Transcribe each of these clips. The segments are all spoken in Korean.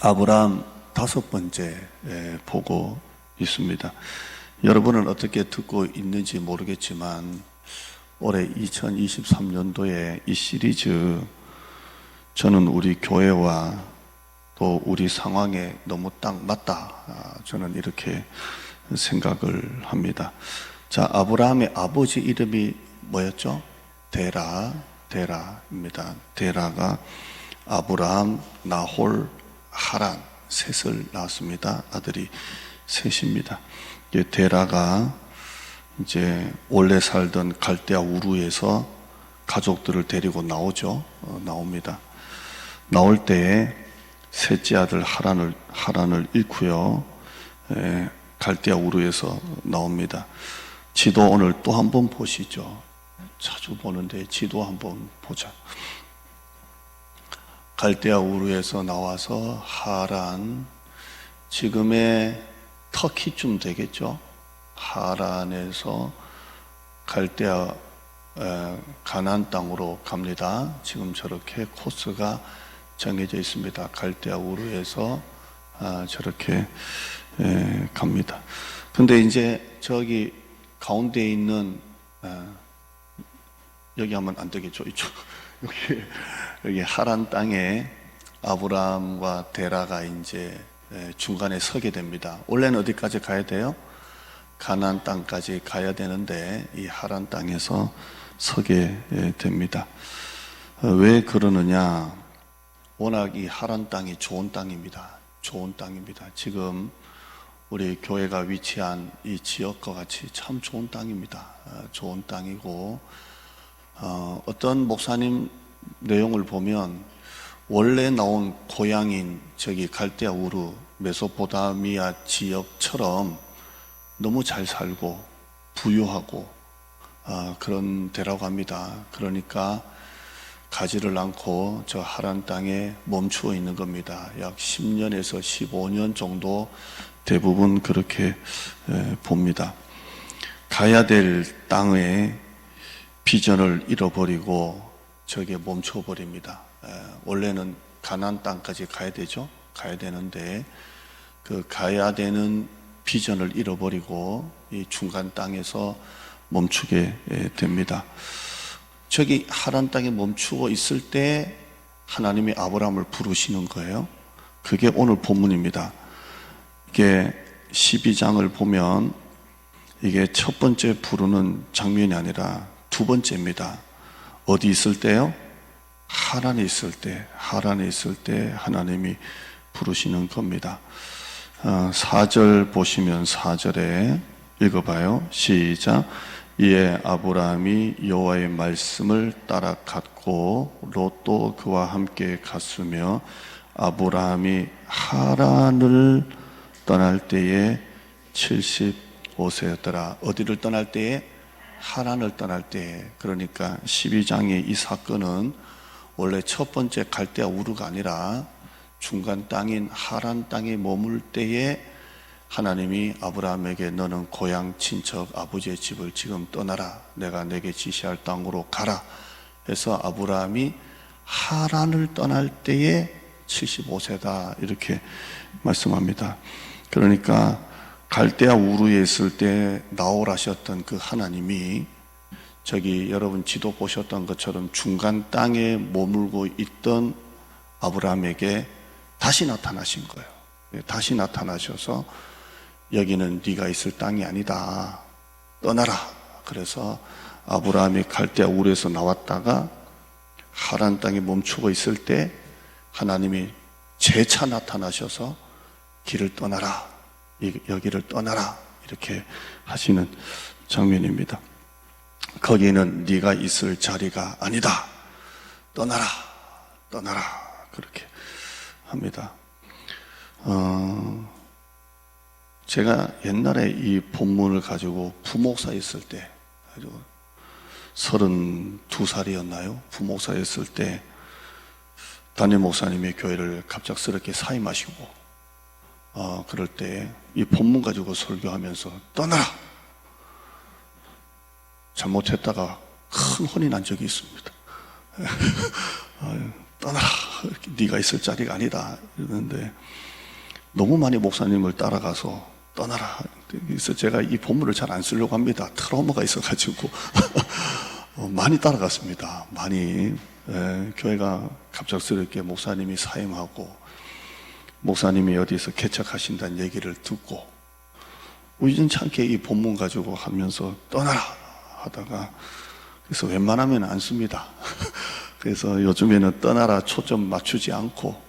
아브라함 5번째 보고 있습니다. 여러분은 어떻게 듣고 있는지 모르겠지만 올해 2023년도에 이 시리즈 저는 우리 교회와 또 우리 상황에 너무 딱 맞다, 저는 이렇게 생각을 합니다. 자, 아브라함의 아버지 이름이 뭐였죠? 데라입니다. 데라가 아브라함, 나홀, 하란 셋을 낳았습니다. 아들이 셋입니다. 데라가 이제 원래 살던 갈대아 우르에서 가족들을 데리고 나오죠. 나옵니다. 나올 때에 셋째 아들 하란을 잃고요. 갈대아 우르에서 나옵니다. 지도 오늘 또 한번 보시죠. 자주 보는데 지도 한번 보자. 갈대아 우르에서 나와서 하란, 지금의 터키쯤 되겠죠. 하란에서 갈대아 가나안 땅으로 갑니다. 지금 저렇게 코스가 정해져 있습니다. 갈대아 우르에서 저렇게 갑니다. 근데 이제 저기 가운데 있는 여기 하면 안 되겠죠. 이쪽 여기 하란 땅에 아브라함과 데라가 이제 중간에 서게 됩니다. 원래는 어디까지 가야 돼요? 가나안 땅까지 가야 되는데 이 하란 땅에서 서게 됩니다. 왜 그러느냐? 워낙 이 하란 땅이 좋은 땅입니다. 좋은 땅입니다. 지금 우리 교회가 위치한 이 지역과 같이 참 좋은 땅입니다. 좋은 땅이고, 어떤 목사님 내용을 보면 원래 나온 고향인 저기 갈대아 우르 메소포타미아 지역처럼 너무 잘 살고 부유하고 그런 데라고 합니다. 그러니까 가지를 않고 저 하란 땅에 멈추어 있는 겁니다. 약 10년에서 15년 정도 대부분 그렇게 봅니다. 가야 될 땅의 비전을 잃어버리고 저기에 멈춰버립니다. 원래는 가나안 땅까지 가야 되죠. 가야 되는데 그 가야 되는 비전을 잃어버리고 이 중간 땅에서 멈추게 됩니다. 저기 하란 땅에 멈추고 있을 때 하나님이 아브라함을 부르시는 거예요. 그게 오늘 본문입니다. 이게 12장을 보면 이게 첫 번째 부르는 장면이 아니라 두 번째입니다. 어디 있을 때요? 하란에 있을 때 하나님이 부르시는 겁니다. 4절 보시면 4절에 읽어봐요. 시작. 이에 아브라함이 여호와의 말씀을 따라 갔고 롯도 그와 함께 갔으며 아브라함이 하란을 떠날 때에 75세였더라. 어디를 떠날 때에? 하란을 떠날 때에. 그러니까 12장의 이 사건은 원래 첫 번째 갈대아 우르가 아니라 중간 땅인 하란 땅에 머물 때에 하나님이 아브라함에게 너는 고향 친척 아버지의 집을 지금 떠나라. 내가 내게 지시할 땅으로 가라. 해서 아브라함이 하란을 떠날 때에 75세다. 이렇게 말씀합니다. 그러니까 갈대아 우르에 있을 때 나오라셨던 그 하나님이 저기 여러분 지도 보셨던 것처럼 중간 땅에 머물고 있던 아브라함에게 다시 나타나신 거예요. 다시 나타나셔서 여기는 네가 있을 땅이 아니다. 떠나라. 그래서 아브라함이 갈대아 우르에서 나왔다가 하란 땅에 멈추고 있을 때 하나님이 재차 나타나셔서 길을 떠나라. 여기를 떠나라. 이렇게 하시는 장면입니다. 거기는 네가 있을 자리가 아니다. 떠나라. 그렇게 합니다. 제가 옛날에 이 본문을 가지고 부목사 있을 때, 32살이었나요? 부목사 있을 때 담임 목사님의 교회를 갑작스럽게 사임하시고, 그럴 때 이 본문 가지고 설교하면서 떠나라! 잘못했다가 큰 혼이 난 적이 있습니다. 떠나라! 네가 있을 자리가 아니다 이러는데 너무 많이 목사님을 따라가서 떠나라. 그래서 제가 이 본문을 잘 안 쓰려고 합니다. 트라우마가 있어가지고 많이 따라갔습니다. 많이. 교회가 갑작스럽게 목사님이 사임하고 목사님이 어디서 개척하신다는 얘기를 듣고 우연치 않게 이 본문 가지고 하면서 떠나라 하다가 그래서 웬만하면 안 씁니다. 그래서 요즘에는 떠나라 초점 맞추지 않고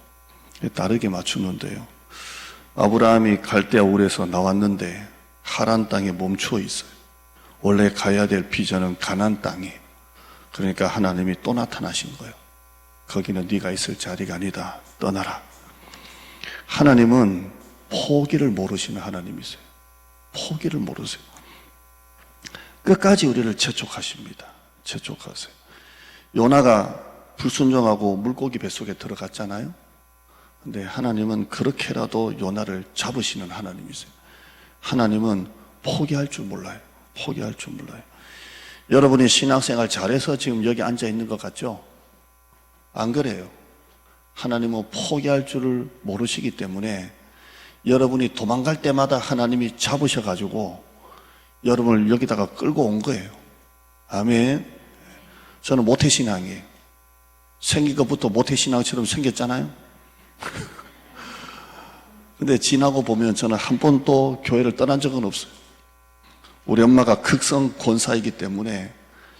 다르게 맞추는데요. 아브라함이 갈대아 울에서 나왔는데 하란 땅에 멈추어 있어요. 원래 가야 될 비전은 가나안 땅에. 그러니까 하나님이 또 나타나신 거예요. 거기는 네가 있을 자리가 아니다. 떠나라. 하나님은 포기를 모르시는 하나님이세요. 포기를 모르세요. 끝까지 우리를 재촉하십니다. 재촉하세요. 요나가 불순종하고 물고기 뱃속에 들어갔잖아요. 근데 하나님은 그렇게라도 요나를 잡으시는 하나님이세요. 하나님은 포기할 줄 몰라요. 포기할 줄 몰라요. 여러분이 신앙생활 잘해서 지금 여기 앉아 있는 것 같죠? 안 그래요. 하나님은 포기할 줄을 모르시기 때문에 여러분이 도망갈 때마다 하나님이 잡으셔가지고 여러분을 여기다가 끌고 온 거예요. 아멘. 저는 모태신앙이에요. 생긴 것부터 모태신앙처럼 생겼잖아요. 근데 지나고 보면 저는 한 번도 교회를 떠난 적은 없어요. 우리 엄마가 극성 권사이기 때문에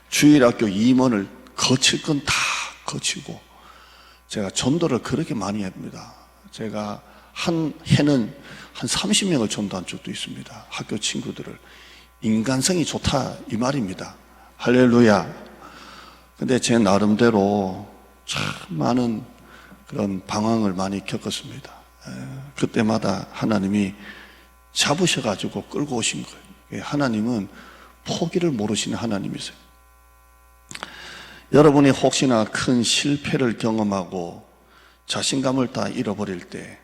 주일학교 임원을 거칠 건 다 거치고 제가 전도를 그렇게 많이 합니다. 제가 한 해는 한 30명을 전도한 적도 있습니다. 학교 친구들을. 인간성이 좋다 이 말입니다. 할렐루야. 근데 제 나름대로 참 많은 그런 방황을 많이 겪었습니다. 그때마다 하나님이 잡으셔가지고 끌고 오신 거예요. 하나님은 포기를 모르시는 하나님이세요. 여러분이 혹시나 큰 실패를 경험하고 자신감을 다 잃어버릴 때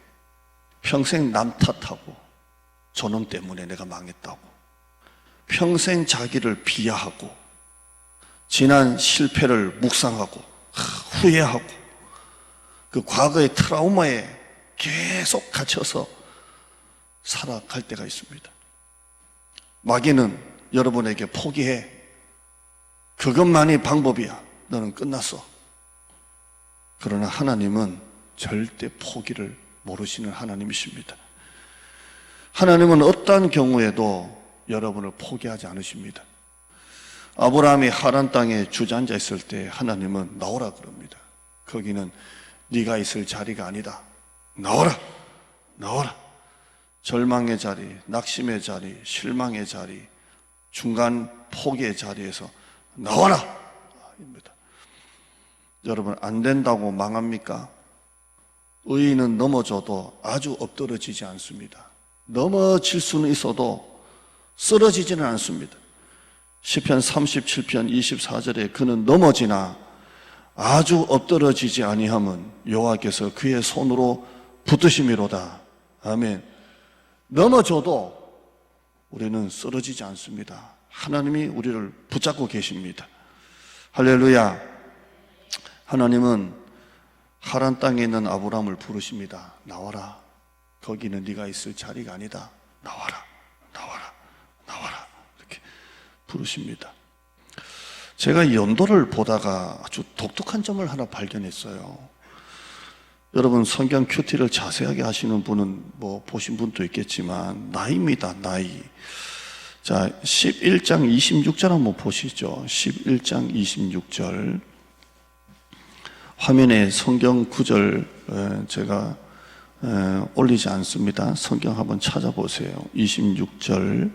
평생 남 탓하고 저놈 때문에 내가 망했다고 평생 자기를 비하하고 지난 실패를 묵상하고 후회하고 그 과거의 트라우마에 계속 갇혀서 살아갈 때가 있습니다. 마귀는 여러분에게 포기해. 그것만이 방법이야. 너는 끝났어. 그러나 하나님은 절대 포기를 모르시는 하나님이십니다. 하나님은 어떠한 경우에도 여러분을 포기하지 않으십니다. 아브라함이 하란 땅에 주저앉아 있을 때 하나님은 나오라 그럽니다. 거기는 네가 있을 자리가 아니다. 나오라. 나오라. 절망의 자리, 낙심의 자리, 실망의 자리, 중간 포기의 자리에서 나와라! 입니다. 여러분, 안 된다고 망합니까? 의인은 넘어져도 아주 엎드러지지 않습니다. 넘어질 수는 있어도 쓰러지지는 않습니다. 시편 37편 24절에 그는 넘어지나 아주 엎드러지지 아니함은 여호와께서 그의 손으로 붙드심이로다. 아멘. 넘어져도 우리는 쓰러지지 않습니다. 하나님이 우리를 붙잡고 계십니다. 할렐루야. 하나님은 하란 땅에 있는 아브라함을 부르십니다. 나와라. 거기는 네가 있을 자리가 아니다. 나와라. 나와라. 나와라. 이렇게 부르십니다. 제가 이 연도를 보다가 아주 독특한 점을 하나 발견했어요. 여러분 성경 큐티를 자세하게 하시는 분은 뭐 보신 분도 있겠지만 나이입니다. 나이. 자, 11장 26절 한번 보시죠. 11장 26절. 화면에 성경 구절 제가 올리지 않습니다. 성경 한번 찾아보세요. 26절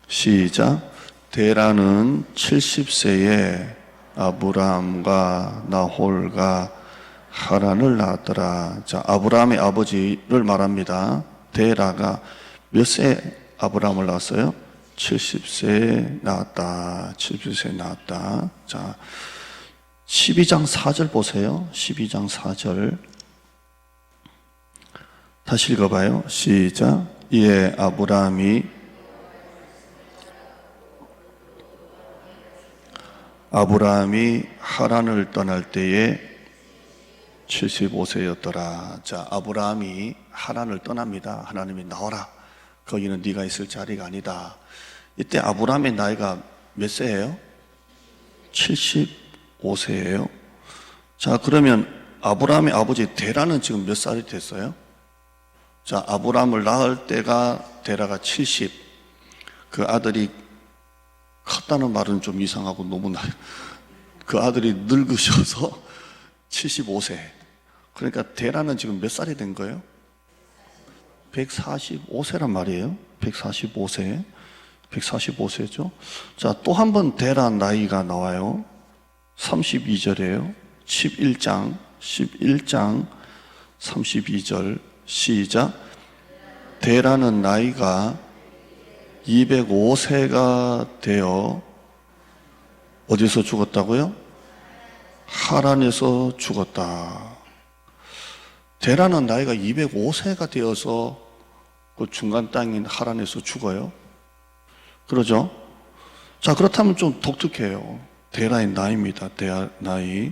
시작. 데라는 70세에 아브라함과 나홀과 하란을 낳았더라. 자, 아브라함의 아버지를 말합니다. 데라가 몇 세 아브라함을 낳았어요? 70세에 낳았다. 70세에 낳았다. 자, 12장 4절 보세요. 12장 4절. 다시 읽어봐요. 시작. 이에 아브라함이 하란을 떠날 때에 75세였더라. 자, 아브라함이 하란을 떠납니다. 하나님이 나와라. 거기는 네가 있을 자리가 아니다. 이때 아브라함의 나이가 몇 세예요? 75세예요. 자, 그러면 아브라함의 아버지 데라는 지금 몇 살이 됐어요? 자, 아브라함을 낳을 때가 데라가 70. 그 아들이 컸다는 말은 좀 이상하고 너무 그 아들이 늙으셔서 75세. 그러니까 데라는 지금 몇 살이 된 거예요? 145세란 말이에요. 145세. 145세죠. 자, 또 한 번 데라 나이가 나와요. 32절이에요. 11장 32절 시작. 데라는 나이가 205세가 되어 어디서 죽었다고요? 하란에서 죽었다. 데라는 나이가 205세가 되어서 그 중간 땅인 하란에서 죽어요. 그러죠? 자, 그렇다면 좀 독특해요. 데라의 나이입니다. 데라 나이.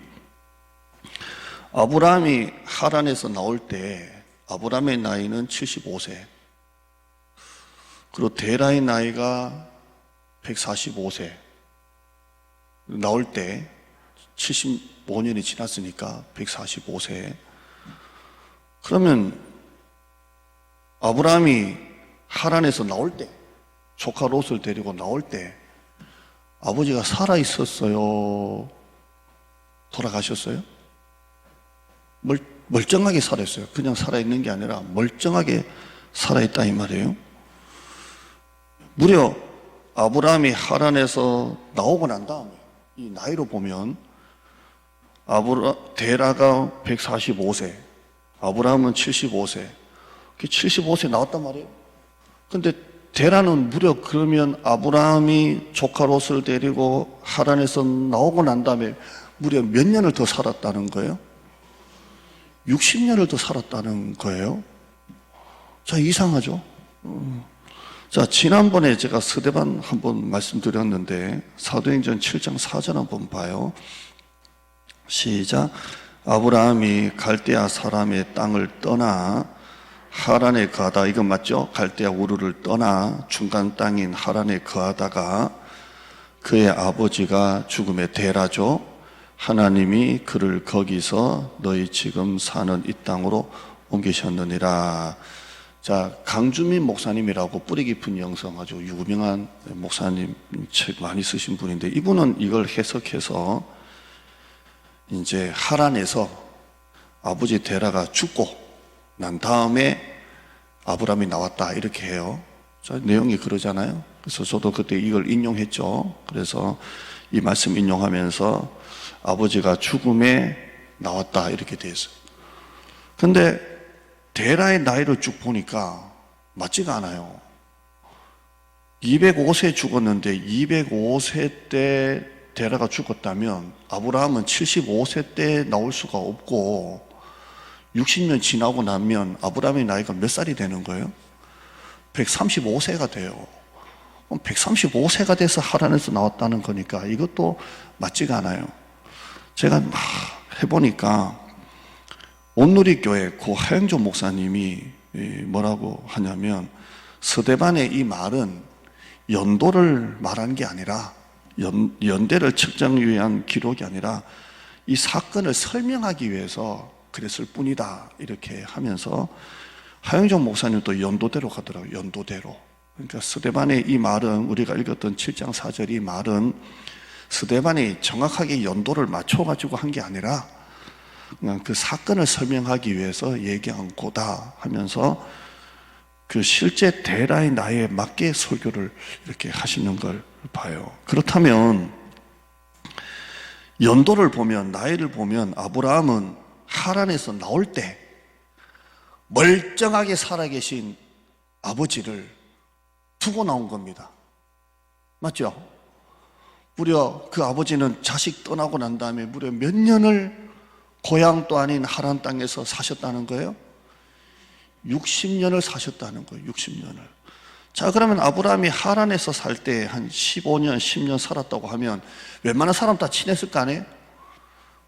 아브라함이 하란에서 나올 때 아브라함의 나이는 75세. 그리고 데라의 나이가 145세. 나올 때 75년이 지났으니까 145세. 그러면 아브라함이 하란에서 나올 때, 조카 롯을 데리고 나올 때 아버지가 살아 있었어요? 돌아가셨어요? 멀쩡하게 살아있어요. 그냥 살아있는 게 아니라 멀쩡하게 살아있다 이 말이에요. 무려 아브라함이 하란에서 나오고 난 다음에 이 나이로 보면 데라가 145세, 아브라함은 75세. 75세 나왔단 말이에요. 근데 데라는 무려 그러면 아브라함이 조카 롯을 데리고 하란에서 나오고 난 다음에 무려 몇 년을 더 살았다는 거예요? 60년을 더 살았다는 거예요. 자, 이상하죠? 자, 지난번에 제가 스데반 한번 말씀드렸는데 사도행전 7장 4절 한번 봐요. 시작. 아브라함이 갈대아 사람의 땅을 떠나 하란에 거하다. 이건 맞죠? 갈대아 우르를 떠나 중간 땅인 하란에 거하다가 그의 아버지가 죽음에 데라죠. 하나님이 그를 거기서 너희 지금 사는 이 땅으로 옮기셨느니라. 자, 강주민 목사님이라고 뿌리 깊은 영성 아주 유명한 목사님 책 많이 쓰신 분인데 이분은 이걸 해석해서 이제 하란에서 아버지 데라가 죽고 난 다음에 아브라함이 나왔다 이렇게 해요. 자, 내용이 그러잖아요. 그래서 저도 그때 이걸 인용했죠. 그래서 이 말씀 인용하면서 아버지가 죽음에 나왔다 이렇게 돼 있어요. 근데 데라의 나이를 쭉 보니까 맞지가 않아요. 205세 죽었는데 205세 때 데라가 죽었다면 아브라함은 75세 때 나올 수가 없고 60년 지나고 나면 아브라함의 나이가 몇 살이 되는 거예요? 135세가 돼요. 135세가 돼서 하란에서 나왔다는 거니까 이것도 맞지가 않아요. 제가 막 해보니까 온누리교회 고 하영조 목사님이 뭐라고 하냐면 스데반의 이 말은 연도를 말하는 게 아니라 연대를 측정하기 위한 기록이 아니라 이 사건을 설명하기 위해서 그랬을 뿐이다 이렇게 하면서 하영조 목사님도 연도대로 가더라고요. 연도대로. 그러니까 스데반의 이 말은 우리가 읽었던 7장 4절 이 말은 스데반이 정확하게 연도를 맞춰가지고 한 게 아니라 그냥 그 사건을 설명하기 위해서 얘기한 거다 하면서 그 실제 데라의 나이에 맞게 설교를 이렇게 하시는 걸 봐요. 그렇다면 연도를 보면 나이를 보면 아브라함은 하란에서 나올 때 멀쩡하게 살아계신 아버지를 두고 나온 겁니다. 맞죠? 무려 그 아버지는 자식 떠나고 난 다음에 무려 몇 년을 고향도 아닌 하란 땅에서 사셨다는 거예요? 60년을 사셨다는 거예요. 60년을. 자, 그러면 아브라함이 하란에서 살 때 한 15년, 10년 살았다고 하면 웬만한 사람 다 친했을 거 아니에요?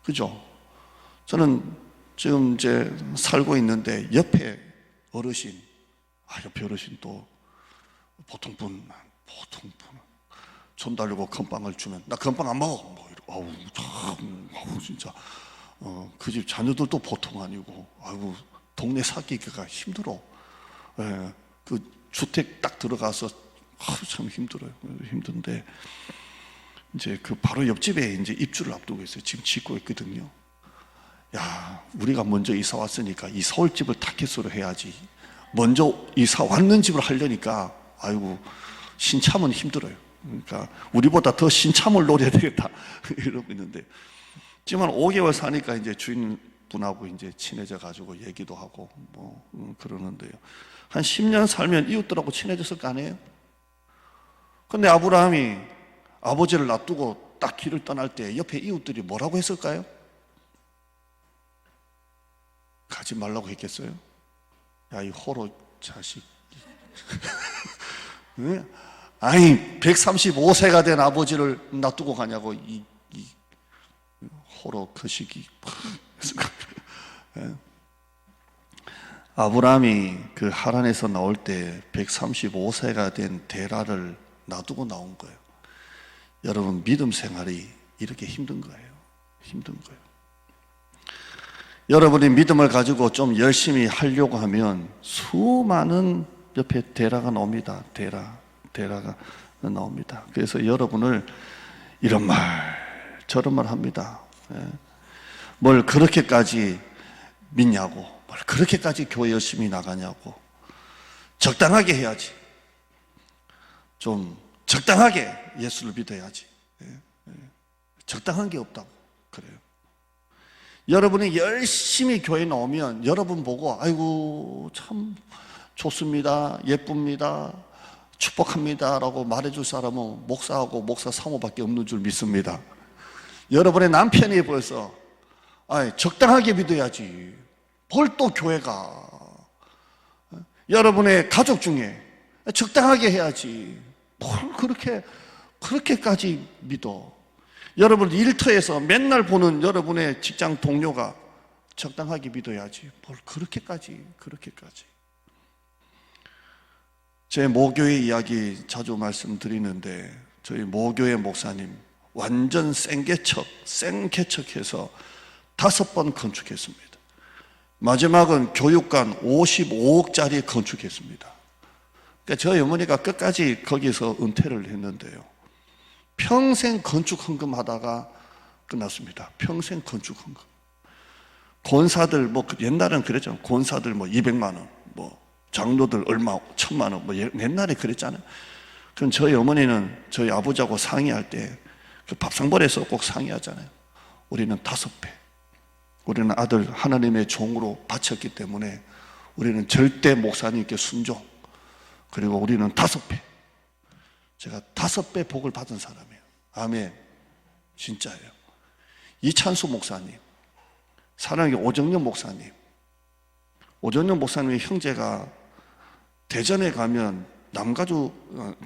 그죠? 저는 지금 이제 살고 있는데 옆에 어르신, 옆에 어르신 또 보통 분 손 달리고 건빵을 주면 나 건빵 안 먹어. 뭐 이러고, 아우 진짜 그 집 자녀들도 보통 아니고, 아이고 동네 사기가 힘들어. 예, 그 주택 딱 들어가서 참 힘들어요. 힘든데 이제 그 바로 옆집에 이제 입주를 앞두고 있어요. 지금 짓고 있거든요. 야, 우리가 먼저 이사 왔으니까 이 서울집을 타켓으로 해야지. 먼저 이사 왔는 집을 하려니까 아이고 신참은 힘들어요. 그러니까 우리보다 더 신참을 노려야 되겠다 이러고 있는데, 지금 한 5개월 사니까 이제 주인분하고 이제 친해져 가지고 얘기도 하고 뭐 그러는데요. 한 10년 살면 이웃들하고 친해졌을 거 아니에요? 근데 아브라함이 아버지를 놔두고 딱 길을 떠날 때 옆에 이웃들이 뭐라고 했을까요? 가지 말라고 했겠어요? 야, 이 호로 자식. 아니 135세가 된 아버지를 놔두고 가냐고, 이 호로 거시기. 아브라함이 그 하란에서 나올 때 135세가 된 데라를 놔두고 나온 거예요. 여러분, 믿음 생활이 이렇게 힘든 거예요. 힘든 거예요. 여러분이 믿음을 가지고 좀 열심히 하려고 하면 수많은 옆에 데라가 나옵니다. 데라가 나옵니다. 그래서 여러분을 이런 말 저런 말 합니다. 뭘 그렇게까지 믿냐고, 뭘 그렇게까지 교회 열심히 나가냐고. 적당하게 해야지. 좀 적당하게 예수를 믿어야지. 적당한 게 없다고 그래요. 여러분이 열심히 교회 나오면 여러분 보고 아이고 참 좋습니다, 예쁩니다, 축복합니다 라고 말해줄 사람은 목사하고 목사 사모밖에 없는 줄 믿습니다. 여러분의 남편이 벌써 적당하게 믿어야지 뭘 또 교회가, 여러분의 가족 중에 적당하게 해야지 뭘 그렇게까지 믿어. 여러분 일터에서 맨날 보는 여러분의 직장 동료가 적당하게 믿어야지 뭘 그렇게까지. 제 모교회 이야기 자주 말씀드리는데, 저희 모교회 목사님 완전 생개척해서 5번 건축했습니다. 마지막은 교육관 55억짜리 건축했습니다. 그러니까 저희 어머니가 끝까지 거기서 은퇴를 했는데요, 평생 건축 헌금하다가 끝났습니다. 평생 건축 헌금. 권사들 뭐 옛날엔 그랬잖아요. 권사들 뭐 200만 원, 뭐 장로들 얼마 1000만 원, 뭐 옛날에 그랬잖아요. 그럼 저희 어머니는 저희 아버지하고 상의할 때 그 밥상벌에서 꼭 상의하잖아요. 우리는 5배. 우리는 아들 하나님의 종으로 바쳤기 때문에 우리는 절대 목사님께 순종. 그리고 우리는 5배. 제가 5배 복을 받은 사람이에요. 아멘. 진짜예요. 이찬수 목사님, 사랑의 오정년 목사님. 오정년 목사님의 형제가 대전에 가면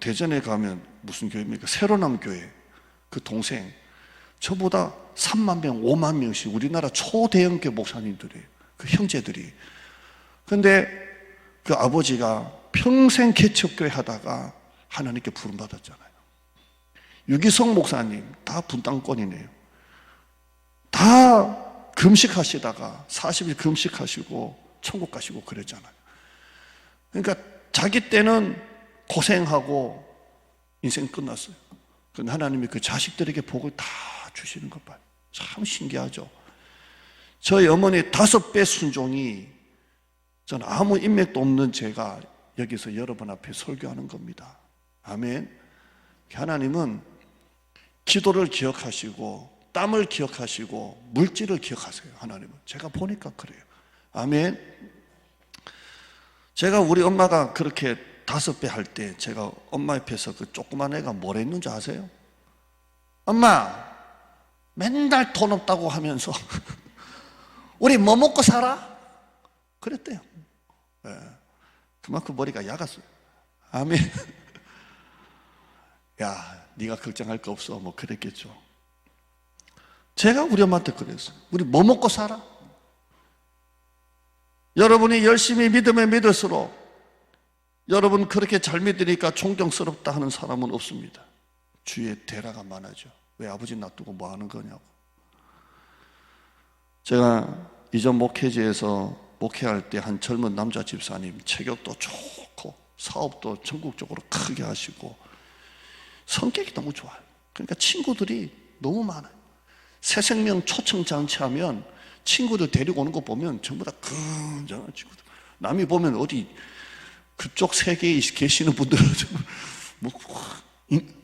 대전에 가면 무슨 교회입니까? 새로남 교회. 그 동생, 저보다 3만 명, 5만 명씩 우리나라 초대형교 목사님들이에요. 그 형제들이. 근데 그 아버지가 평생 개척교회 하다가 하나님께 부름받았잖아요. 유기성 목사님 다 분당권이네요. 다 금식하시다가 40일 금식하시고 천국 가시고 그랬잖아요. 그러니까 자기 때는 고생하고 인생 끝났어요. 그런데 하나님이 그 자식들에게 복을 다 주시는 것 봐요. 참 신기하죠. 저희 어머니 5배 순종이, 저는 아무 인맥도 없는 제가 여기서 여러분 앞에 설교하는 겁니다. 아멘. 하나님은 기도를 기억하시고 땀을 기억하시고 물질을 기억하세요. 하나님은. 제가 보니까 그래요. 아멘. 제가 우리 엄마가 그렇게 5배 할 때 제가 엄마 옆에서 그 조그만 애가 뭘 했는지 아세요? 엄마, 맨날 돈 없다고 하면서 우리 뭐 먹고 살아? 그랬대요. 네. 그만큼 머리가 야갔어요. 아멘. 야, 네가 걱정할 거 없어. 뭐 그랬겠죠. 제가 우리 엄마한테 그랬어요. 우리 뭐 먹고 살아? 여러분이 열심히 믿으면 믿을수록 여러분 그렇게 잘 믿으니까 존경스럽다 하는 사람은 없습니다. 주위에 대라가 많아져. 왜 아버지 놔두고 뭐 하는 거냐고. 제가 이전 목회지에서 목회할 때 한 젊은 남자 집사님, 체격도 좋고 사업도 전국적으로 크게 하시고 성격이 너무 좋아요. 그러니까 친구들이 너무 많아요. 새생명 초청 잔치하면 친구들 데리고 오는 거 보면 전부 다 건장한 친구들. 남이 보면 어디 그쪽 세계에 계시는 분들은 뭐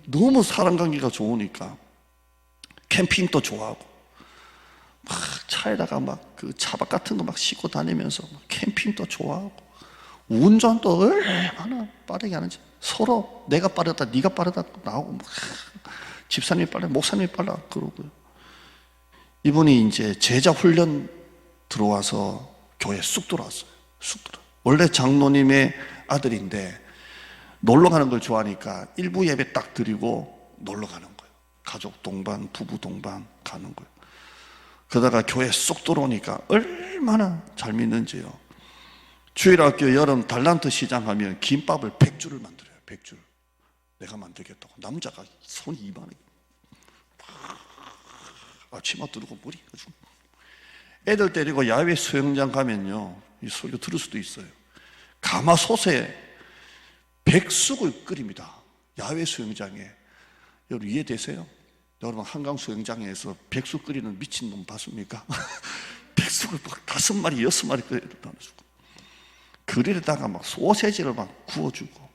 너무 사람 관계가 좋으니까 캠핑도 좋아하고 막 차에다가 막 그 차박 같은 거 막 싣고 다니면서 캠핑도 좋아하고 운전도 얼마나 빠르게 하는지 서로 내가 빠르다 네가 빠르다 나오고 막 집사님이 빨라 목사님이 빨라 그러고요. 이분이 이제 제자 훈련 들어와서 교회에 쑥 들어왔어요. 쑥 들어. 원래 장로님의 아들인데 놀러 가는 걸 좋아하니까 일부 예배 딱 드리고 놀러 가는 거예요. 가족 동반, 부부 동반 가는 거예요. 그러다가 교회에 쏙 들어오니까 얼마나 잘 믿는지요. 주일학교 여름 달란트 시장 하면 김밥을 100줄을 만들어요. 100줄. 내가 만들겠다고. 남자가 손이 이만해. 치마 두르고 머리 가지고. 애들 데리고 야외 수영장 가면요. 이 설교 들을 수도 있어요. 가마솥에 백숙을 끓입니다. 야외 수영장에. 여러분 이해되세요? 여러분 한강 수영장에서 백숙 끓이는 미친놈 봤습니까? 백숙을 막 5마리, 6마리 끓여다 주고 그릴에다가 막 소세지를 막 구워주고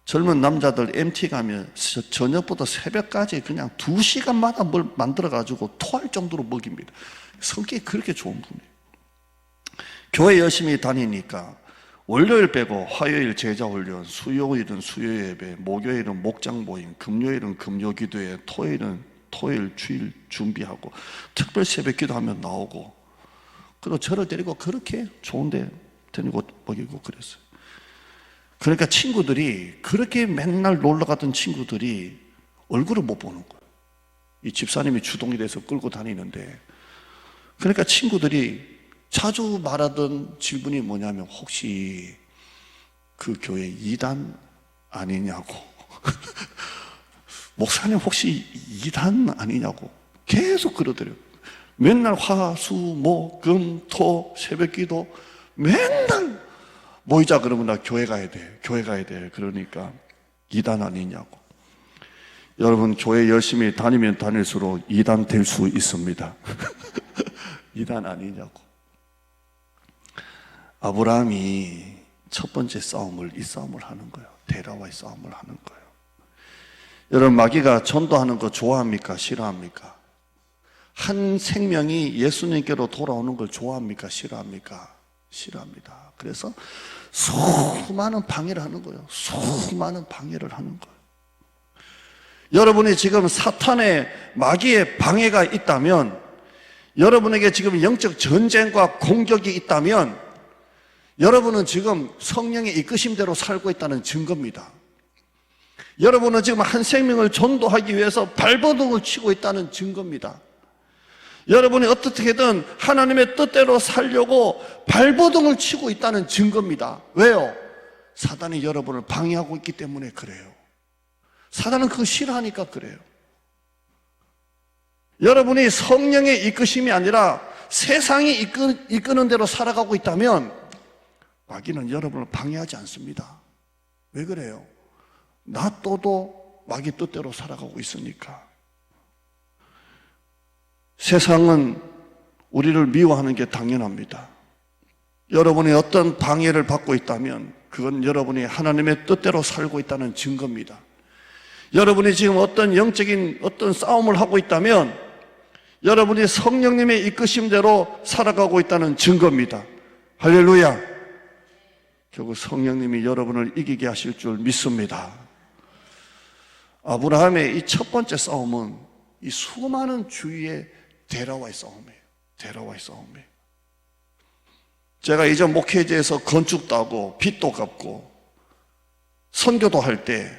젊은 남자들 MT 가면 저녁부터 새벽까지 그냥 2시간마다 뭘 만들어가지고 토할 정도로 먹입니다. 성격이 그렇게 좋은 분이에요. 교회 열심히 다니니까 월요일 빼고 화요일 제자훈련, 수요일은 수요예배, 목요일은 목장 모임, 금요일은 금요기도회, 토요일은 토요일 주일 준비하고 특별 새벽 기도하면 나오고 그리고 저를 데리고 그렇게 좋은데 데리고 먹이고 그랬어요. 그러니까 친구들이 그렇게 맨날 놀러 가던 친구들이 얼굴을 못 보는 거예요. 이 집사님이 주동이 돼서 끌고 다니는데 그러니까 친구들이 자주 말하던 질문이 뭐냐면 혹시 그 교회 이단 아니냐고 목사님 혹시 이단 아니냐고 계속 그러더래요. 맨날 화, 수, 목, 금, 토, 새벽기도 맨날 모이자 그러면 나 교회 가야 돼 교회 가야 돼 그러니까 이단 아니냐고. 여러분 교회 열심히 다니면 다닐수록 이단 될 수 있습니다. 이단 아니냐고. 아브라함이 첫 번째 싸움을 이 싸움을 하는 거예요. 데라와의 싸움을 하는 거예요. 여러분 마귀가 전도하는 거 좋아합니까? 싫어합니까? 한 생명이 예수님께로 돌아오는 걸 좋아합니까? 싫어합니까? 싫어합니다. 그래서 수많은 방해를 하는 거예요. 수많은 방해를 하는 거예요. 여러분이 지금 사탄의 마귀의 방해가 있다면 여러분에게 지금 영적 전쟁과 공격이 있다면 여러분은 지금 성령의 이끄심대로 살고 있다는 증거입니다. 여러분은 지금 한 생명을 전도하기 위해서 발버둥을 치고 있다는 증거입니다. 여러분이 어떻게든 하나님의 뜻대로 살려고 발버둥을 치고 있다는 증거입니다. 왜요? 사단이 여러분을 방해하고 있기 때문에 그래요. 사단은 그거 싫어하니까 그래요. 여러분이 성령의 이끄심이 아니라 세상이 이끄는 대로 살아가고 있다면 마귀는 여러분을 방해하지 않습니다. 왜 그래요? 놔둬도 마귀 뜻대로 살아가고 있으니까. 세상은 우리를 미워하는 게 당연합니다. 여러분이 어떤 방해를 받고 있다면 그건 여러분이 하나님의 뜻대로 살고 있다는 증거입니다. 여러분이 지금 어떤 영적인 어떤 싸움을 하고 있다면 여러분이 성령님의 이끄심대로 살아가고 있다는 증거입니다. 할렐루야. 결국 성령님이 여러분을 이기게 하실 줄 믿습니다. 아브라함의 이 첫 번째 싸움은 이 수많은 주위의 데라와의 싸움이에요. 데라와의 싸움이에요. 제가 이전 목회지에서 건축도 하고 빚도 갚고 선교도 할 때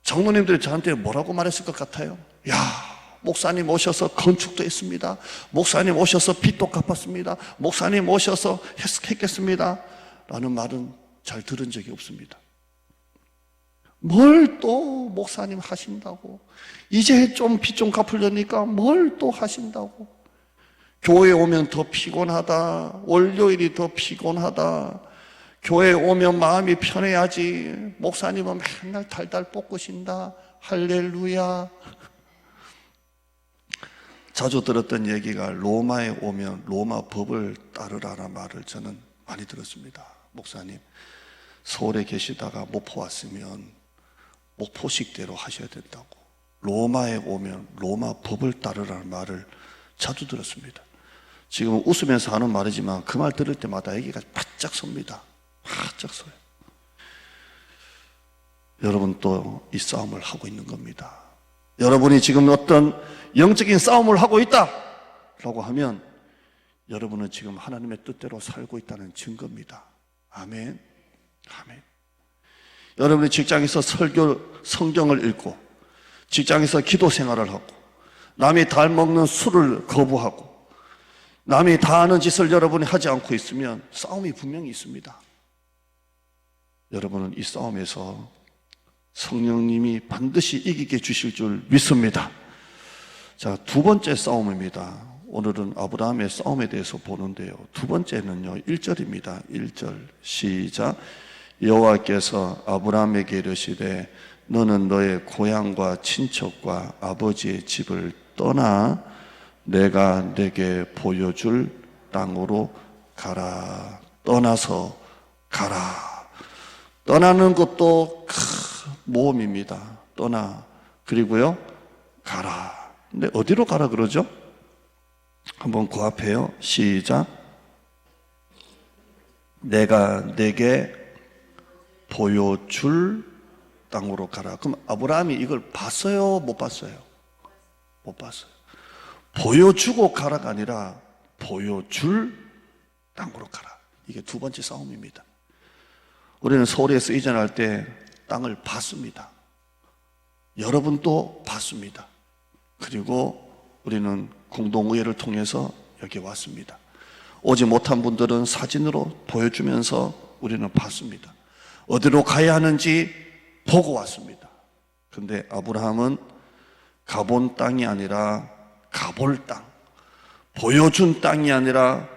장로님들이 저한테 뭐라고 말했을 것 같아요? 야, 목사님 오셔서 건축도 했습니다. 목사님 오셔서 빚도 갚았습니다. 목사님 오셔서 했겠습니다. 라는 말은 잘 들은 적이 없습니다. 뭘 또 목사님 하신다고, 이제 좀 빚 좀 갚으려니까 뭘 또 하신다고, 교회 오면 더 피곤하다, 월요일이 더 피곤하다, 교회 오면 마음이 편해야지, 목사님은 맨날 달달 볶으신다, 할렐루야. 자주 들었던 얘기가 로마에 오면 로마 법을 따르라는 말을 저는 많이 들었습니다. 목사님, 서울에 계시다가 목포 왔으면 목포식대로 하셔야 된다고, 로마에 오면 로마 법을 따르라는 말을 자주 들었습니다. 지금 웃으면서 하는 말이지만 그 말 들을 때마다 애기가 바짝 섭니다. 바짝 서요. 여러분 또 이 싸움을 하고 있는 겁니다. 여러분이 지금 어떤 영적인 싸움을 하고 있다 라고 하면 여러분은 지금 하나님의 뜻대로 살고 있다는 증거입니다. 아멘. 아멘. 여러분이 직장에서 성경을 읽고, 직장에서 기도 생활을 하고, 남이 다 먹는 술을 거부하고, 남이 다 하는 짓을 여러분이 하지 않고 있으면 싸움이 분명히 있습니다. 여러분은 이 싸움에서 성령님이 반드시 이기게 주실 줄 믿습니다. 자, 두 번째 싸움입니다. 오늘은 아브라함의 싸움에 대해서 보는데요. 두 번째는요, 1절입니다. 1절 시작. 여호와께서 아브라함에게 이르시되 너는 너의 고향과 친척과 아버지의 집을 떠나 내가 내게 보여줄 땅으로 가라. 떠나서 가라. 떠나는 것도 모험입니다. 떠나, 그리고요 가라. 근데 어디로 가라 그러죠? 한번 고합해요. 시작. 내가 내게 보여줄 땅으로 가라. 그럼 아브라함이 이걸 봤어요? 못 봤어요? 못 봤어요. 보여주고 가라가 아니라 보여줄 땅으로 가라. 이게 두 번째 싸움입니다. 우리는 서울에서 이전할 때 땅을 봤습니다. 여러분도 봤습니다. 그리고 우리는 공동의회를 통해서 여기 왔습니다. 오지 못한 분들은 사진으로 보여주면서 우리는 봤습니다. 어디로 가야 하는지 보고 왔습니다. 근데 아브라함은 가본 땅이 아니라 가볼 땅, 보여준 땅이 아니라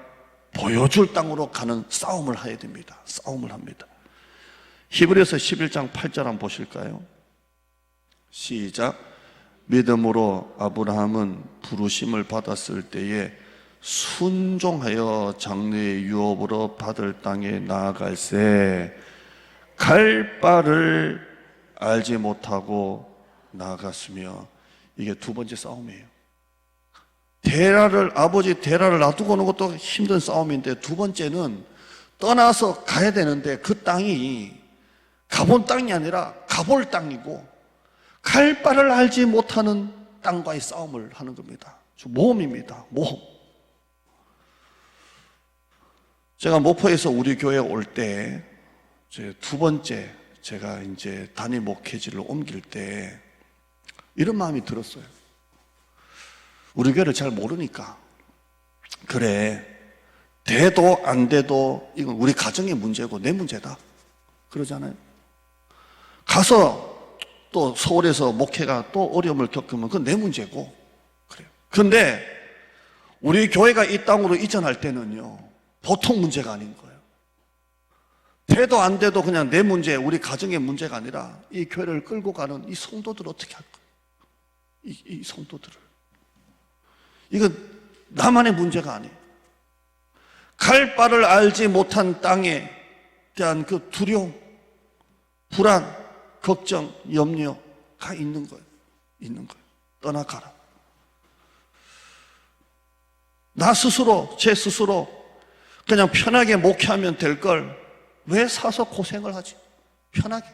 보여줄 땅으로 가는 싸움을 해야 됩니다. 싸움을 합니다. 히브리서 11장 8절 한번 보실까요? 시작. 믿음으로 아브라함은 부르심을 받았을 때에 순종하여 장래의 유업으로 받을 땅에 나아갈새 갈 바를 알지 못하고 나아갔으며, 이게 두 번째 싸움이에요. 아버지 데라를 놔두고 오는 것도 힘든 싸움인데, 두 번째는 떠나서 가야 되는데 그 땅이 가본 땅이 아니라 가볼 땅이고, 갈 바를 알지 못하는 땅과의 싸움을 하는 겁니다. 모험입니다. 모험. 제가 목포에서 우리 교회에 올 때, 두 번째 제가 이제 단임 목회지를 옮길 때 이런 마음이 들었어요. 우리 교회를 잘 모르니까, 그래, 돼도 안 돼도 이건 우리 가정의 문제고 내 문제다 그러잖아요. 가서 또 서울에서 목회가 또 어려움을 겪으면 그건 내 문제고 그래요. 그런데 우리 교회가 이 땅으로 이전할 때는요, 보통 문제가 아닌 거예요. 돼도 안 돼도 그냥 내 문제, 우리 가정의 문제가 아니라 이 교회를 끌고 가는 이 성도들을 어떻게 할 거예요? 이 성도들을. 이건 나만의 문제가 아니에요. 갈 바를 알지 못한 땅에 대한 그 두려움, 불안, 걱정, 염려가 있는 거예요. 있는 거예요. 떠나가라. 나 스스로, 제 스스로 그냥 편하게 목회하면 될 걸 왜 사서 고생을 하지? 편하게.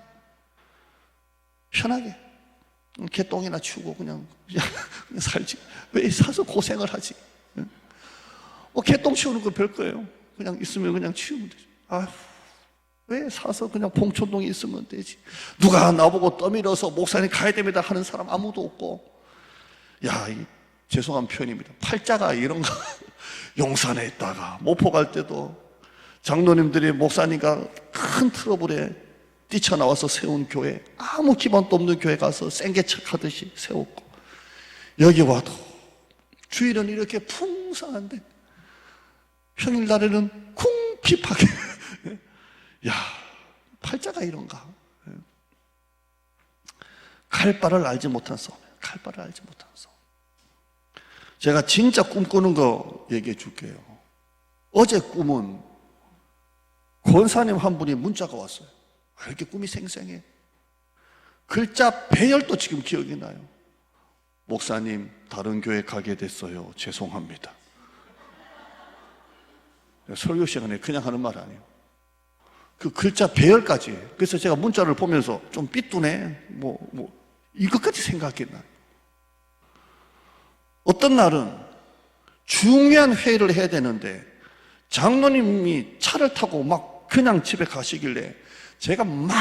개똥이나 치우고 그냥 살지. 왜 사서 고생을 하지? 개똥 치우는 거 별거예요. 그냥 있으면 그냥 치우면 되지. 아휴, 왜 사서 그냥 봉천동에 있으면 되지? 누가 나보고 떠밀어서 목사님 가야 됩니다 하는 사람 아무도 없고, 야, 죄송한 표현입니다. 팔자가 이런가? 용산에 있다가 모포 갈 때도 장로님들이 목사님과 큰 트러블에 뛰쳐나와서 세운 교회, 아무 기반도 없는 교회 가서 생계척하듯이 세웠고, 여기 와도 주일은 이렇게 풍성한데 평일날에는 쿵핍하게 야, 팔자가 이런가? 갈 바를 알지 못한 싸움. 갈 바를 알지 못한 싸움. 제가 진짜 꿈꾸는 거 얘기해 줄게요. 어제 꿈은 권사님 한 분이 문자가 왔어요. 왜 이렇게 꿈이 생생해? 글자 배열도 지금 기억이 나요. 목사님, 다른 교회 가게 됐어요. 죄송합니다. 설교 시간에 그냥 하는 말 아니에요. 그 글자 배열까지. 그래서 제가 문자를 보면서 좀 삐뚤네. 이것까지 생각이 나요. 어떤 날은 중요한 회의를 해야 되는데 장로님이 차를 타고 막 그냥 집에 가시길래 제가 막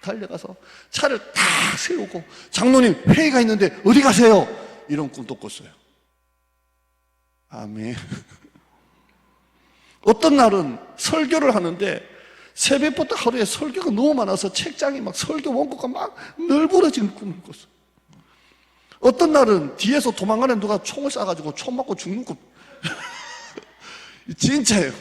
달려가서 차를 다 세우고 장로님 회의가 있는데 어디 가세요? 이런 꿈도 꿨어요. 아멘. 어떤 날은 설교를 하는데 새벽부터 하루에 설교가 너무 많아서 책장이 막 설교 원고가 막 널브러진 꿈을 꿨어요. 어떤 날은 뒤에서 도망가는 누가 총을 쏴가지고 총 맞고 죽는 꿈. 진짜예요.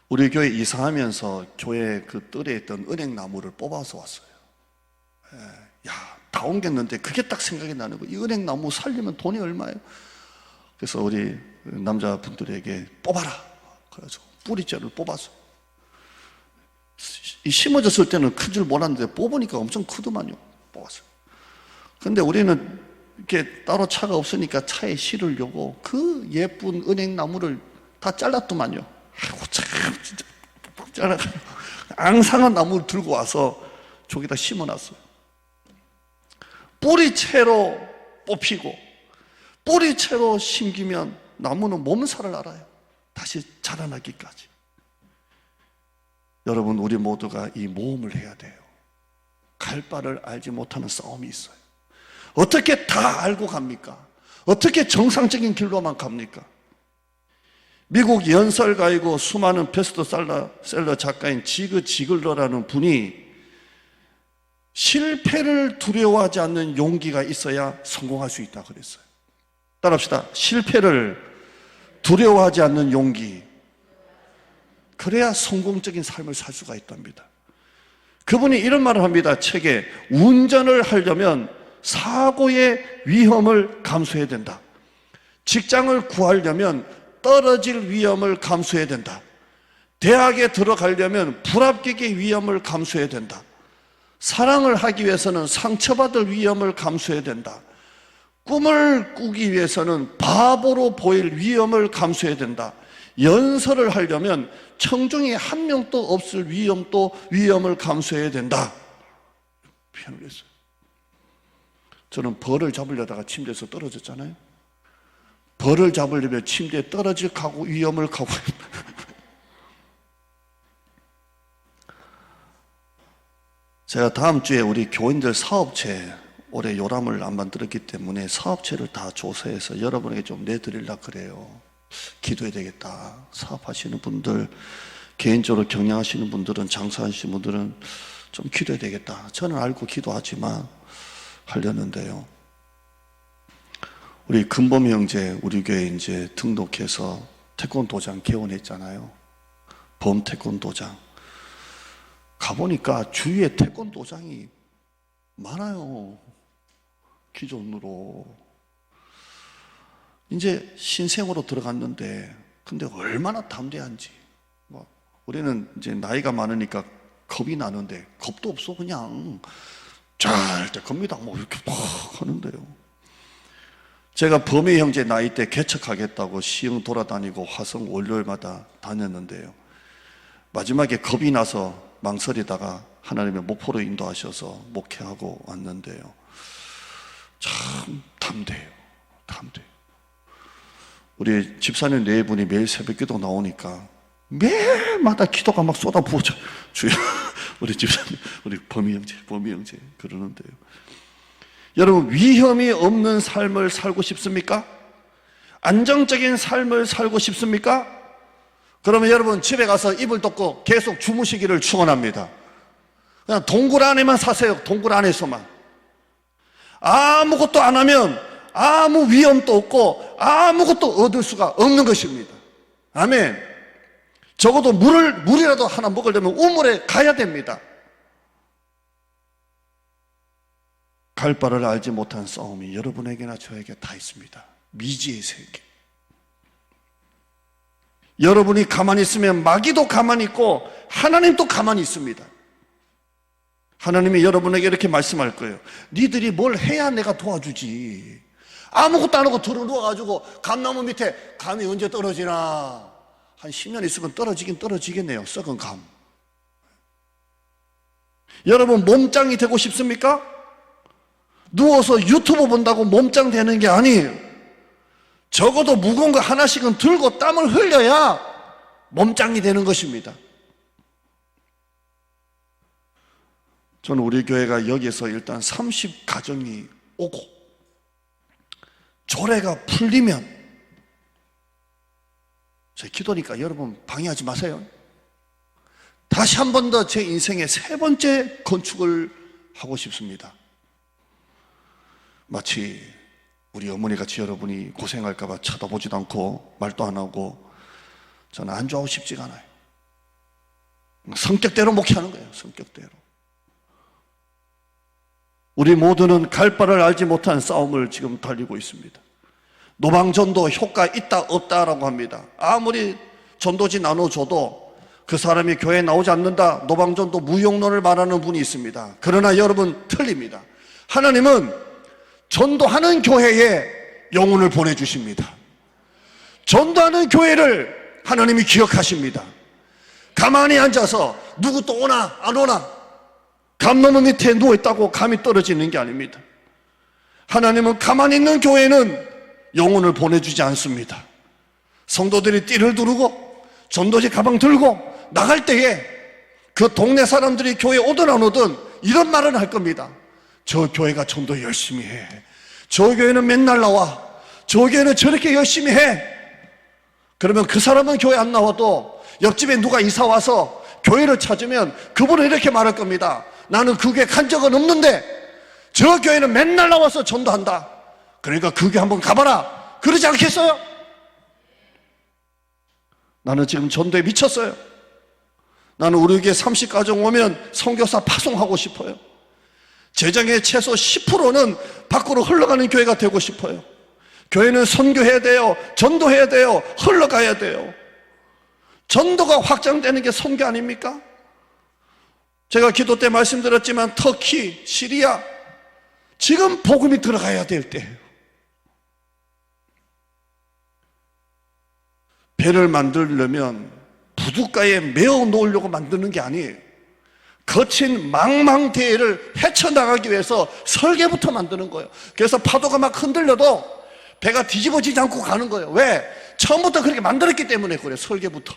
우리 교회 이사하면서 교회 그 뜰에 있던 은행나무를 뽑아서 왔어요. 야, 다 옮겼는데 그게 딱 생각이 나는 거예요. 이 은행나무 살리면 돈이 얼마예요? 그래서 우리 남자분들에게 뽑아라. 그래가지고 뿌리째를 뽑아서. 심어졌을 때는 큰 줄 몰랐는데 뽑으니까 엄청 크더만요. 뽑았어요. 근데 우리는 이렇게 따로 차가 없으니까 차에 실으려고 그 예쁜 은행나무를 다 잘랐더만요. 아이고, 참, 진짜. 잘라가지고 앙상한 나무를 들고 와서 저기다 심어놨어요. 뿌리채로 뽑히고, 뿌리채로 심기면 나무는 몸살을 알아요. 다시 자라나기까지. 여러분, 우리 모두가 이 모험을 해야 돼요. 갈 바를 알지 못하는 싸움이 있어요. 어떻게 다 알고 갑니까? 어떻게 정상적인 길로만 갑니까? 미국 연설가이고 수많은 베스트셀러 작가인 지그 지글러라는 분이 실패를 두려워하지 않는 용기가 있어야 성공할 수 있다 그랬어요. 따라합시다. 실패를 두려워하지 않는 용기. 그래야 성공적인 삶을 살 수가 있답니다. 그분이 이런 말을 합니다. 책에 운전을 하려면 사고의 위험을 감수해야 된다. 직장을 구하려면 떨어질 위험을 감수해야 된다. 대학에 들어가려면 불합격의 위험을 감수해야 된다. 사랑을 하기 위해서는 상처받을 위험을 감수해야 된다. 꿈을 꾸기 위해서는 바보로 보일 위험을 감수해야 된다. 연설을 하려면 청중이 한 명도 없을 위험을 감수해야 된다. 표현을 했어요. 저는 벌을 잡으려다가 침대에서 떨어졌잖아요. 벌을 잡으려면 침대에 떨어질 각오, 위험을 각오했다. 제가 다음 주에 우리 교인들 사업체 올해 요람을 안 만들었기 때문에 사업체를 다 조사해서 여러분에게 좀 내드리려고 그래요. 기도해야 되겠다. 사업하시는 분들, 개인적으로 경영하시는 분들은, 장사하시는 분들은 좀 기도해야 되겠다. 저는 알고 기도하지만 하려는데요. 우리 금범 형제 우리 교회 이제 등록해서 태권도장 개원했잖아요. 범 태권도장. 가보니까 주위에 태권도장이 많아요. 기존으로. 이제 신생으로 들어갔는데, 근데 얼마나 담대한지. 우리는 이제 나이가 많으니까 겁이 나는데, 겁도 없어. 그냥 절대 겁니다. 이렇게 막 하는데요. 제가 범의 형제 나이 때 개척하겠다고 시흥 돌아다니고 화성 월요일마다 다녔는데요. 마지막에 겁이 나서 망설이다가 하나님의 목포로 인도하셔서 목회하고 왔는데요. 참 담대해요. 담대해요. 우리 집사님 네 분이 매일 새벽 기도 나오니까 매일마다 기도가 막 쏟아부어져. 주여 우리 집사님, 우리 범이 형제 그러는데요. 여러분, 위험이 없는 삶을 살고 싶습니까? 안정적인 삶을 살고 싶습니까? 그러면 여러분 집에 가서 이불 덮고 계속 주무시기를 축원합니다. 그냥 동굴 안에만 사세요. 동굴 안에서만. 아무것도 안 하면 아무 위험도 없고 아무것도 얻을 수가 없는 것입니다. 아멘. 적어도 물이라도 하나 먹으려면 우물에 가야 됩니다. 갈 바를 알지 못한 싸움이 여러분에게나 저에게 다 있습니다. 미지의 세계. 여러분이 가만히 있으면 마귀도 가만히 있고 하나님도 가만히 있습니다. 하나님이 여러분에게 이렇게 말씀할 거예요. 니들이 뭘 해야 내가 도와주지. 아무것도 안 하고 들어누워가지고 감나무 밑에 감이 언제 떨어지나. 한 10년 있으면 떨어지겠네요. 썩은 감. 여러분 몸짱이 되고 싶습니까? 누워서 유튜브 본다고 몸짱 되는 게 아니에요. 적어도 무거운 거 하나씩은 들고 땀을 흘려야 몸짱이 되는 것입니다. 저는 우리 교회가 여기서 일단 30가정이 오고 조례가 풀리면, 제 기도니까 여러분 방해하지 마세요. 다시 한 번 더 제 인생의 3번째 건축을 하고 싶습니다. 마치 우리 어머니같이 여러분이 고생할까 봐 쳐다보지도 않고 말도 안 하고, 저는 안주하고 싶지가 않아요. 성격대로 목회하는 거예요. 성격대로. 우리 모두는 갈 바를 알지 못한 싸움을 지금 달리고 있습니다. 노방전도 효과 있다 없다라고 합니다. 아무리 전도지 나눠줘도 그 사람이 교회에 나오지 않는다, 노방전도 무용론을 말하는 분이 있습니다. 그러나 여러분 틀립니다. 하나님은 전도하는 교회에 영혼을 보내주십니다. 전도하는 교회를 하나님이 기억하십니다. 가만히 앉아서 누구 또 오나 안 오나, 감나무 밑에 누워있다고 감이 떨어지는 게 아닙니다. 하나님은 가만히 있는 교회는 영혼을 보내주지 않습니다. 성도들이 띠를 두르고 전도지 가방 들고 나갈 때에 그 동네 사람들이 교회에 오든 안 오든 이런 말은 할 겁니다. 저 교회가 전도 열심히 해. 저 교회는 맨날 나와. 저 교회는 저렇게 열심히 해. 그러면 그 사람은 교회 안 나와도 옆집에 누가 이사 와서 교회를 찾으면 그분은 이렇게 말할 겁니다. 나는 그 교회 간 적은 없는데 저 교회는 맨날 나와서 전도한다. 그러니까 그 교회 한번 가봐라. 그러지 않겠어요? 나는 지금 전도에 미쳤어요. 나는 우리 교회 30가정 오면 선교사 파송하고 싶어요. 재정의 최소 10%는 밖으로 흘러가는 교회가 되고 싶어요. 교회는 선교해야 돼요. 전도해야 돼요. 흘러가야 돼요. 전도가 확장되는 게 선교 아닙니까? 제가 기도 때 말씀드렸지만 터키, 시리아, 지금 복음이 들어가야 될 때예요. 배를 만들려면 부둣가에 메어 놓으려고 만드는 게 아니에요. 거친 망망대해를 헤쳐나가기 위해서 설계부터 만드는 거예요. 그래서 파도가 막 흔들려도 배가 뒤집어지지 않고 가는 거예요. 왜? 처음부터 그렇게 만들었기 때문에 그래요. 설계부터.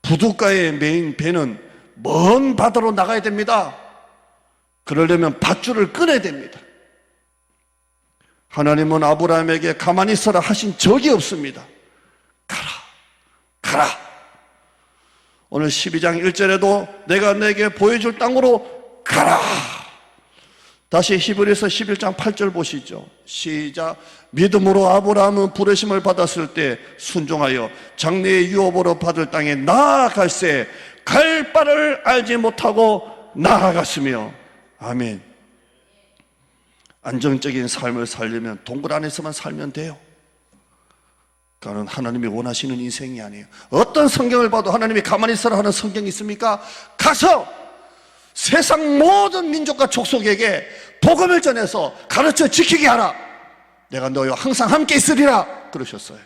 부둣가의 메인 배는 먼 바다로 나가야 됩니다. 그러려면 밧줄을 끊어야 됩니다. 하나님은 아브라함에게 가만히 있어라 하신 적이 없습니다. 가라. 오늘 12장 1절에도 내가 내게 보여줄 땅으로 가라. 다시 히브리서 11장 8절 보시죠. 시작. 믿음으로 아브라함은 부르심을 받았을 때 순종하여 장래의 유업으로 받을 땅에 나아갈새 갈 바를 알지 못하고 나아갔으며. 아멘. 안정적인 삶을 살려면 동굴 안에서만 살면 돼요. 그건 하나님이 원하시는 인생이 아니에요. 어떤 성경을 봐도 하나님이 가만히 있어라 하는 성경이 있습니까? 가서 세상 모든 민족과 족속에게 복음을 전해서 가르쳐 지키게 하라. 내가 너희와 항상 함께 있으리라 그러셨어요.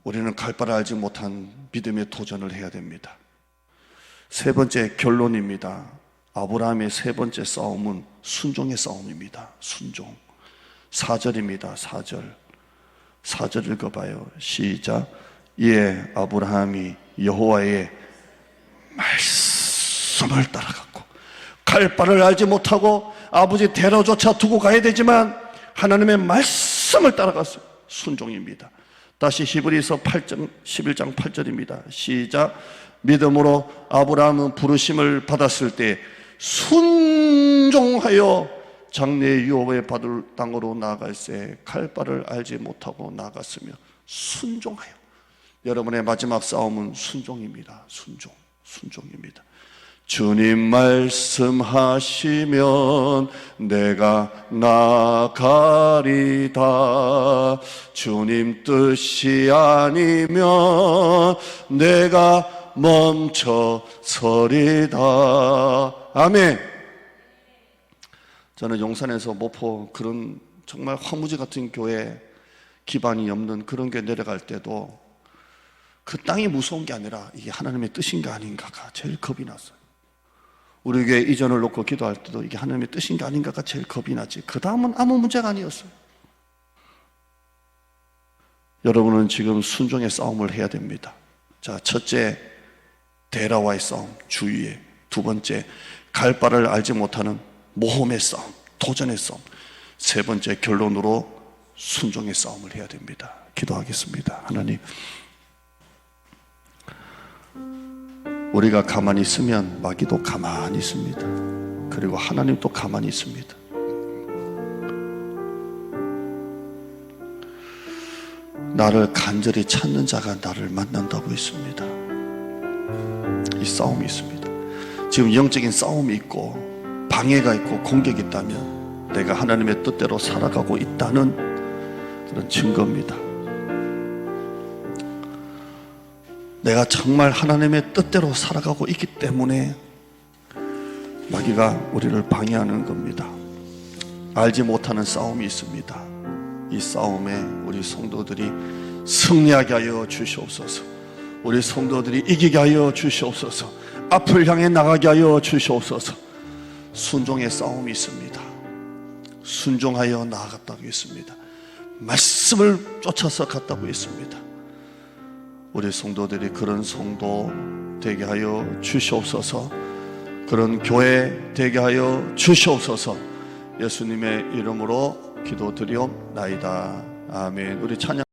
우리는 갈 바를 알지 못한 믿음의 도전을 해야 됩니다. 3번째 결론입니다. 아브라함의 3번째 싸움은 순종의 싸움입니다. 순종. 4절입니다. 4절. 4절 읽어봐요. 시작. 이에 아브라함이 여호와의 말씀을 따라갔고, 갈 바를 알지 못하고 아버지 대로조차 두고 가야 되지만 하나님의 말씀을 따라갔어요. 순종입니다. 다시 히브리서 11장 8절입니다. 시작. 믿음으로 아브라함은 부르심을 받았을 때 순종하여 장래 유업에 받을 땅으로 나아갈새 갈 바를 알지 못하고 나아갔으며. 순종하여. 여러분의 마지막 싸움은 순종입니다. 순종입니다. 주님 말씀하시면 내가 나가리다. 주님 뜻이 아니면 내가 멈춰 서리다. 아멘. 저는 용산에서 목포 그런 정말 화무지 같은 교회, 기반이 없는 그런 교회 내려갈 때도 그 땅이 무서운 게 아니라 이게 하나님의 뜻인가 아닌가가 제일 겁이 났어요. 우리 교회 이전을 놓고 기도할 때도 이게 하나님의 뜻인가 아닌가가 제일 겁이 나지, 그 다음은 아무 문제가 아니었어요. 여러분은 지금 순종의 싸움을 해야 됩니다. 자, 첫째, 데라와의 싸움, 주위에. 두 번째, 갈 바를 알지 못하는 모험의 싸움, 도전의 싸움. 세 번째, 결론으로 순종의 싸움을 해야 됩니다. 기도하겠습니다. 하나님, 우리가 가만히 있으면 마귀도 가만히 있습니다. 그리고 하나님도 가만히 있습니다. 나를 간절히 찾는 자가 나를 만난다고 했습니다. 이 싸움이 있습니다. 지금 영적인 싸움이 있고 방해가 있고 공격이 있다면 내가 하나님의 뜻대로 살아가고 있다는 그런 증거입니다. 내가 정말 하나님의 뜻대로 살아가고 있기 때문에 마귀가 우리를 방해하는 겁니다. 알지 못하는 싸움이 있습니다. 이 싸움에 우리 성도들이 승리하게 하여 주시옵소서. 우리 성도들이 이기게 하여 주시옵소서. 앞을 향해 나가게 하여 주시옵소서. 순종의 싸움이 있습니다. 순종하여 나아갔다고 했습니다. 말씀을 쫓아서 갔다고 했습니다. 우리 성도들이 그런 성도 되게 하여 주시옵소서. 그런 교회 되게 하여 주시옵소서. 예수님의 이름으로 기도드리옵나이다. 아멘. 우리 찬양